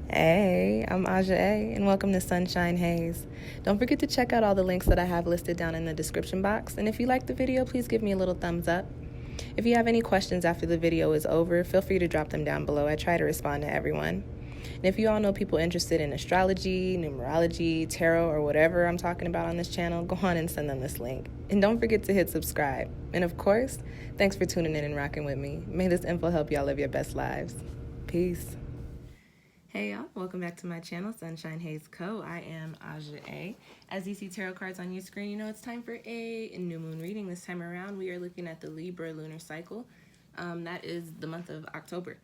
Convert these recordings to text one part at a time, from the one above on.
Hey, I'm Aja A, and welcome to Sunshine Haze. Don't forget to check out all the links that I have listed down in the description box, and if you like the video, please give me a little thumbs up. If you have any questions after the video is over, feel free to drop them down below. I try to respond to everyone. And if you all know people interested in astrology, numerology, tarot, or whatever I'm talking about on this channel, go on and send them this link. And don't forget to hit subscribe. And of course, thanks for tuning in and rocking with me. May this info help y'all live your best lives. Peace. Hey y'all, welcome back to my channel, Sunshine Haze Co. I am Aja A. As you see tarot cards on your screen, you know it's time for a new moon reading. This time around, we are looking at the Libra Lunar cycle. That is the month of October.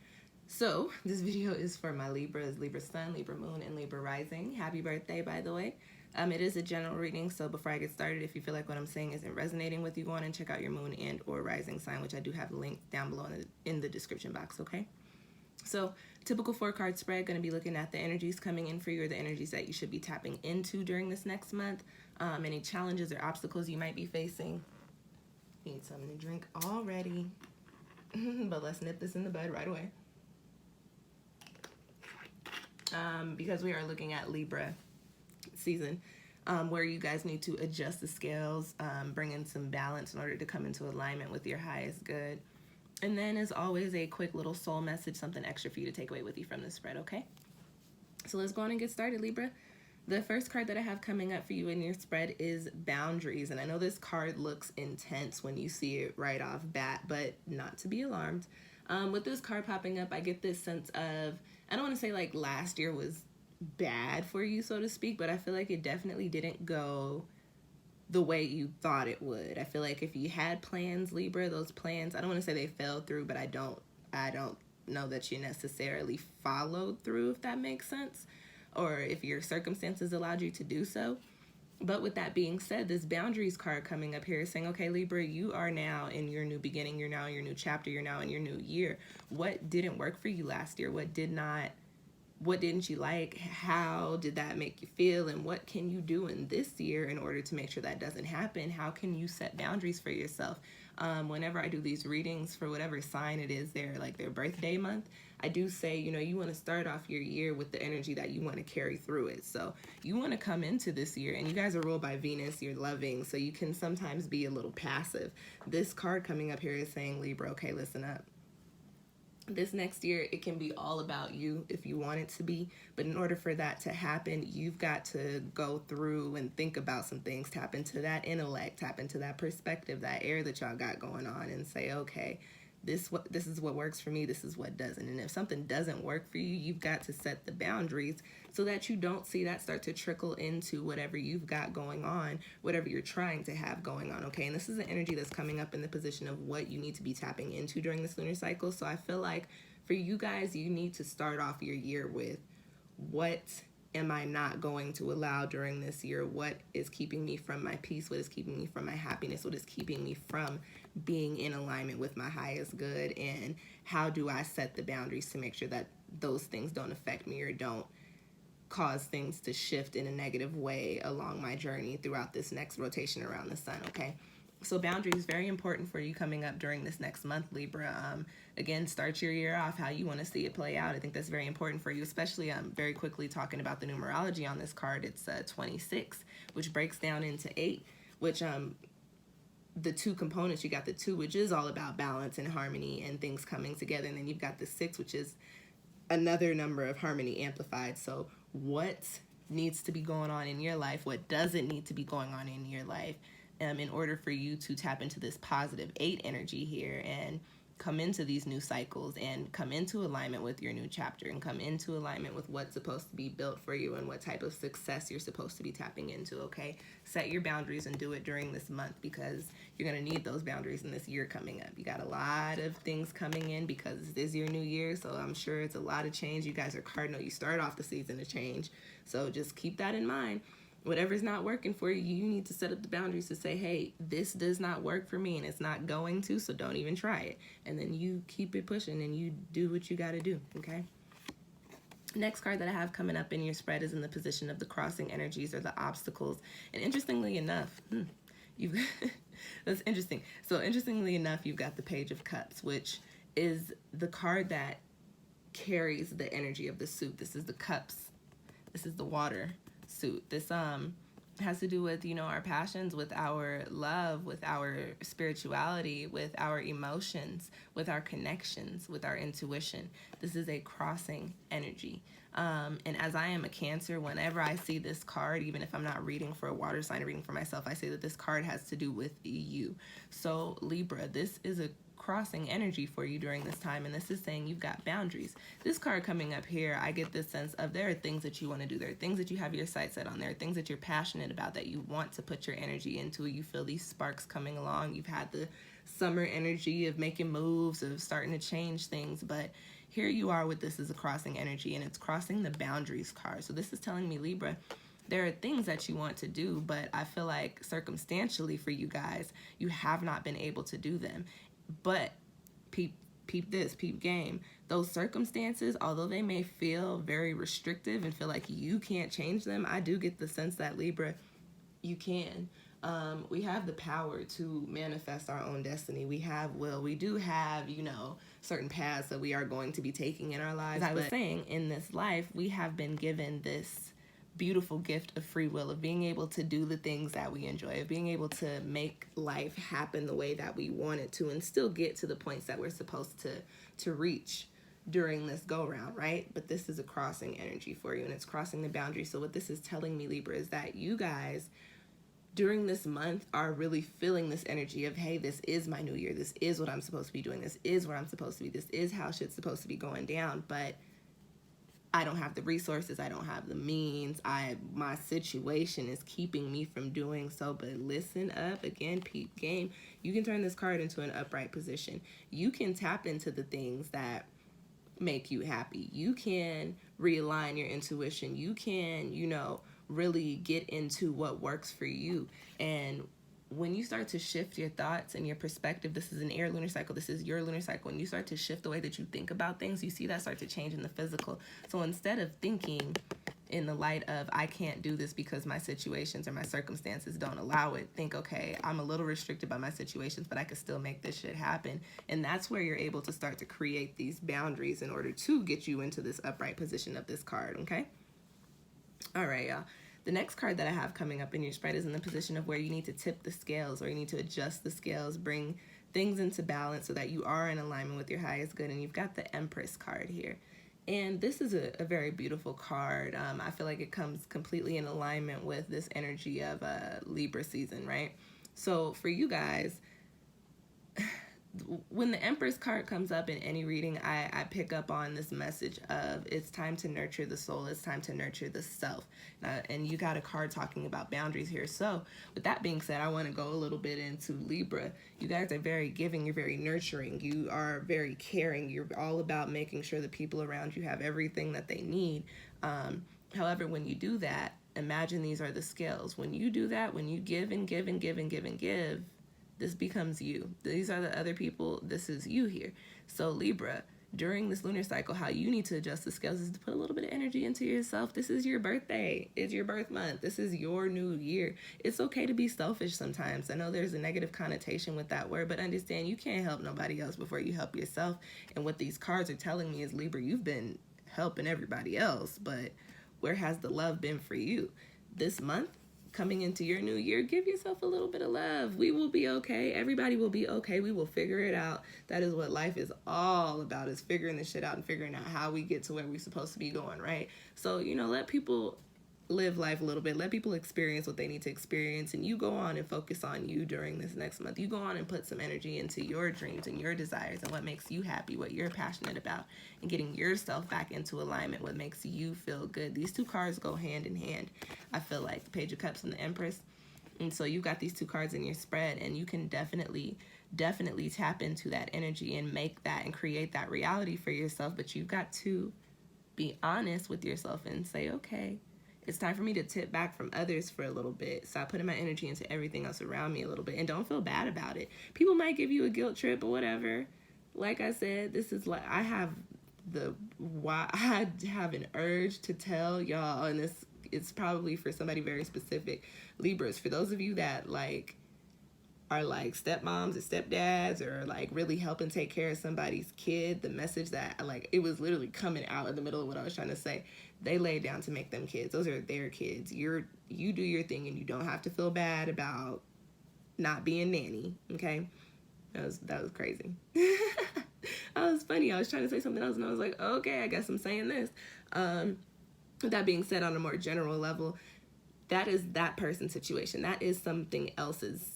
So, this video is for my Libras, Libra Sun, Libra Moon, and Libra Rising. Happy birthday, by the way. It is a general reading, so before I get started, if you feel like what I'm saying isn't resonating with you, go on and check out your moon and or rising sign, which I do have linked down below in the description box, okay? So, typical 4-card spread, going to be looking at the energies coming in for you, or the energies that you should be tapping into during this next month. Any challenges or obstacles you might be facing. Need something to drink already. But let's nip this in the bud right away. Because we are looking at Libra season, where you guys need to adjust the scales, bring in some balance in order to come into alignment with your highest good. And then, as always, a quick little soul message, something extra for you to take away with you from this spread, okay? So let's go on and get started, Libra. The first card that I have coming up for you in your spread is Boundaries. And I know this card looks intense when you see it right off bat, but not to be alarmed. With this card popping up, I get this sense of, I don't want to say like last year was bad for you, so to speak, but I feel like it definitely didn't go the way you thought it would. I feel like if you had plans, Libra, those plans, I don't want to say they fell through, but I don't know that you necessarily followed through, if that makes sense, or if your circumstances allowed you to do so. But with that being said, this Boundaries card coming up here is saying, okay, Libra, you are now in your new beginning. You're now in your new chapter. You're now in your new year. What didn't work for you last year? What didn't you like? How did that make you feel? And what can you do in this year in order to make sure that doesn't happen? How can you set boundaries for yourself? Whenever I do these readings for whatever sign it is, their birthday month, I do say, you want to start off your year with the energy that you want to carry through it. So you want to come into this year, and you guys are ruled by Venus, you're loving, so you can sometimes be a little passive. This card coming up here is saying, Libra, okay, listen up. This next year, it can be all about you if you want it to be, but in order for that to happen, you've got to go through and think about some things, tap into that intellect, tap into that perspective, that air that y'all got going on, and say, okay, this is what works for me, this is what doesn't. And if something doesn't work for you, you've got to set the boundaries so that you don't see that start to trickle into whatever you've got going on, whatever you're trying to have going on, okay? And this is an energy that's coming up in the position of what you need to be tapping into during this lunar cycle. So I feel like for you guys, you need to start off your year with, what am I not going to allow during this year? What is keeping me from my peace? What is keeping me from my happiness? What is keeping me from being in alignment with my highest good? And how do I set the boundaries to make sure that those things don't affect me or don't cause things to shift in a negative way along my journey throughout this next rotation around the sun, okay? So boundaries, very important for you coming up during this next month, Libra. Again, start your year off how you want to see it play out. I think that's very important for you, especially very quickly talking about the numerology on this card. It's 26, which breaks down into 8, which the two components, you got the 2, which is all about balance and harmony and things coming together. And then you've got the 6, which is another number of harmony amplified. So what needs to be going on in your life? What doesn't need to be going on in your life? In order for you to tap into this positive 8 energy here and come into these new cycles and come into alignment with your new chapter and come into alignment with what's supposed to be built for you and what type of success you're supposed to be tapping into, okay? Set your boundaries and do it during this month, because you're going to need those boundaries in this year coming up. You got a lot of things coming in because this is your new year, so I'm sure it's a lot of change. You guys are cardinal. You start off the season to change, so just keep that in mind. Whatever's not working for you, you need to set up the boundaries to say, hey, this does not work for me and it's not going to, so don't even try it. And then you keep it pushing and you do what you got to do, okay? Next card that I have coming up in your spread is in the position of the crossing energies or the obstacles. And interestingly enough, that's interesting. So interestingly enough, you've got the Page of Cups, which is the card that carries the energy of the suit. This is the cups. This is the water suit. This has to do with, our passions, with our love, with our spirituality, with our emotions, with our connections, with our intuition. This is a crossing energy. And as I am a Cancer, whenever I see this card, even if I'm not reading for a water sign or reading for myself, I say that this card has to do with you. So Libra, this is a crossing energy for you during this time, and this is saying you've got boundaries. This card coming up here, I get this sense of there are things that you want to do, there are things that you have your sights set on, there are things that you're passionate about that you want to put your energy into. You feel these sparks coming along. You've had the summer energy of making moves, of starting to change things, but here you are with this as a crossing energy, and it's crossing the boundaries card. So this is telling me, Libra, there are things that you want to do, but I feel like circumstantially for you guys, you have not been able to do them. But peep game. Those circumstances, although they may feel very restrictive and feel like you can't change them, I do get the sense that, Libra, you can. We have the power to manifest our own destiny. We have will. We do have, certain paths that we are going to be taking in our lives. As I was saying, in this life, we have been given this beautiful gift of free will, of being able to do the things that we enjoy, of being able to make life happen the way that we want it to, and still get to the points that we're supposed to reach during this go round, right? But this is a crossing energy for you, and it's crossing the boundary. So what this is telling me, Libra, is that you guys during this month are really feeling this energy of, hey, this is my new year, this is what I'm supposed to be doing, this is where I'm supposed to be, this is how shit's supposed to be going down, but I don't have the resources, I don't have the means, my situation is keeping me from doing so. But listen up, again, peep game. You can turn this card into an upright position. You can tap into the things that make you happy. You can realign your intuition. You can, really get into what works for you. And when you start to shift your thoughts and your perspective, this is an air lunar cycle, this is your lunar cycle, when you start to shift the way that you think about things, you see that start to change in the physical. So instead of thinking in the light of, I can't do this because my situations or my circumstances don't allow it, think, okay, I'm a little restricted by my situations, but I can still make this shit happen. And that's where you're able to start to create these boundaries in order to get you into this upright position of this card, okay? All right, y'all. The next card that I have coming up in your spread is in the position of where you need to tip the scales, or you need to adjust the scales, bring things into balance so that you are in alignment with your highest good. And you've got the Empress card here. And this is a very beautiful card. I feel like it comes completely in alignment with this energy of Libra season, right? So for you guys, when the Empress card comes up in any reading, I pick up on this message of it's time to nurture the soul, it's time to nurture the self. And you got a card talking about boundaries here. So with that being said, I want to go a little bit into Libra. You guys are very giving, you're very nurturing, you are very caring, you're all about making sure the people around you have everything that they need. However, when you do that, imagine these are the scales. When you do that, when you give and give and give and give and give, this becomes you. These are the other people. This is you here. So Libra, during this lunar cycle, how you need to adjust the scales is to put a little bit of energy into yourself. This is your birthday. It's your birth month. This is your new year. It's okay to be selfish sometimes. I know there's a negative connotation with that word, but understand you can't help nobody else before you help yourself. And what these cards are telling me is, Libra, you've been helping everybody else, but where has the love been for you? This month, coming into your new year, give yourself a little bit of love. We will be okay. Everybody will be okay. We will figure it out. That is what life is all about, is figuring this shit out and figuring out how we get to where we're supposed to be going, right? So, let people live life a little bit. Let people experience what they need to experience, and you go on and focus on you during this next month. You go on and put some energy into your dreams and your desires and what makes you happy, what you're passionate about, and getting yourself back into alignment, what makes you feel good. These two cards go hand in hand. I feel like the Page of Cups and the Empress. And so you've got these two cards in your spread, and you can definitely tap into that energy and make that and create that reality for yourself. But you've got to be honest with yourself and say, okay, it's time for me to tip back from others for a little bit. Stop putting my energy into everything else around me a little bit. And don't feel bad about it. People might give you a guilt trip or whatever. Like I said, this is like, I have an urge to tell y'all, and this it's probably for somebody very specific. Libras, for those of you that are like stepmoms or stepdads or like really helping take care of somebody's kid, the message that like it was literally coming out in the middle of what I was trying to say. They laid down to make them kids. Those are their kids. You do your thing, and you don't have to feel bad about not being nanny. Okay, that was crazy. That was funny. I was trying to say something else, and I was like, okay, I guess I'm saying this. That being said, on a more general level, that is that person's situation. That is something else's,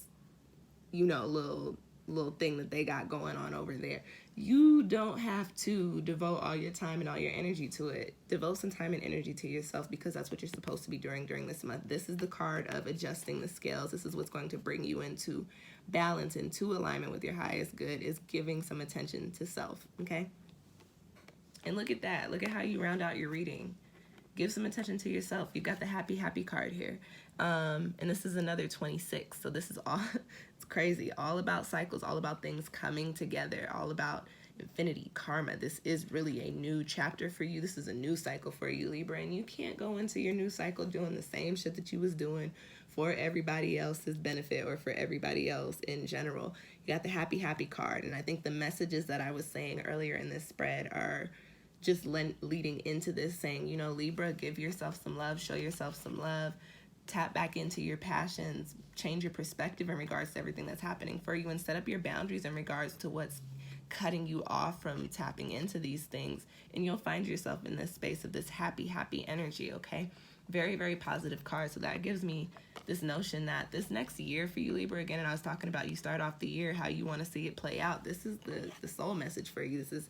little thing that they got going on over there. You don't have to devote all your time and all your energy to it. Devote some time and energy to yourself, because that's what you're supposed to be doing during this month. This is the card of adjusting the scales. This is what's going to bring you into balance, into alignment with your highest good, is giving some attention to self, okay? And look at that. Look at how you round out your reading. Give some attention to yourself. You've got the happy card here. And this is another 26. So this is all, it's crazy. All about cycles, all about things coming together, all about infinity, karma. This is really a new chapter for you. This is a new cycle for you, Libra. And you can't go into your new cycle doing the same shit that you was doing for everybody else's benefit or for everybody else in general. You got the happy card. And I think the messages that I was saying earlier in this spread are just leading into this, saying, Libra, give yourself some love, show yourself some love, tap back into your passions, change your perspective in regards to everything that's happening for you, and set up your boundaries in regards to what's cutting you off from tapping into these things. And you'll find yourself in this space of this happy energy, okay? Very, very positive card. So that gives me this notion that this next year for you, Libra, again, and I was talking about you start off the year, how you want to see it play out. This is the soul message for you. This is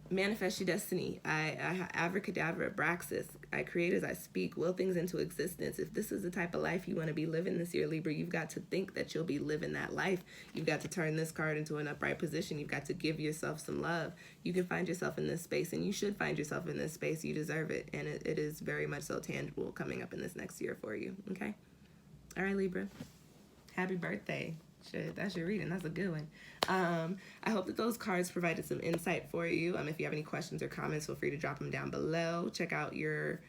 manifest your destiny. I abracadabra, Abraxas. I create as I speak, will things into existence. If this is the type of life you want to be living this year, Libra, you've got to think that you'll be living that life. You've got to turn this card into an upright position. You've got to give yourself some love. You can find yourself in this space, and you should find yourself in this space. You deserve it, and it is very much so tangible coming up in this next year for you, okay? All right, Libra. Happy birthday. Shit, that's your reading. That's a good one. I hope that those cards provided some insight for you. If you have any questions or comments, feel free to drop them down below. Check out your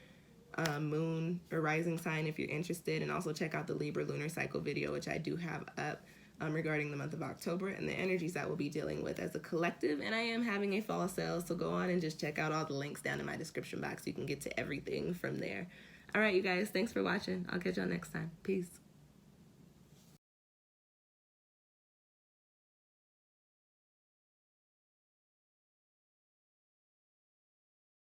moon or rising sign if you're interested, and also check out the Libra Lunar Cycle video, which I do have up regarding the month of October and the energies that we'll be dealing with as a collective. And I am having a fall sale, so go on and just check out all the links down in my description box so you can get to everything from there. All right, you guys, thanks for watching. I'll catch y'all next time. Peace.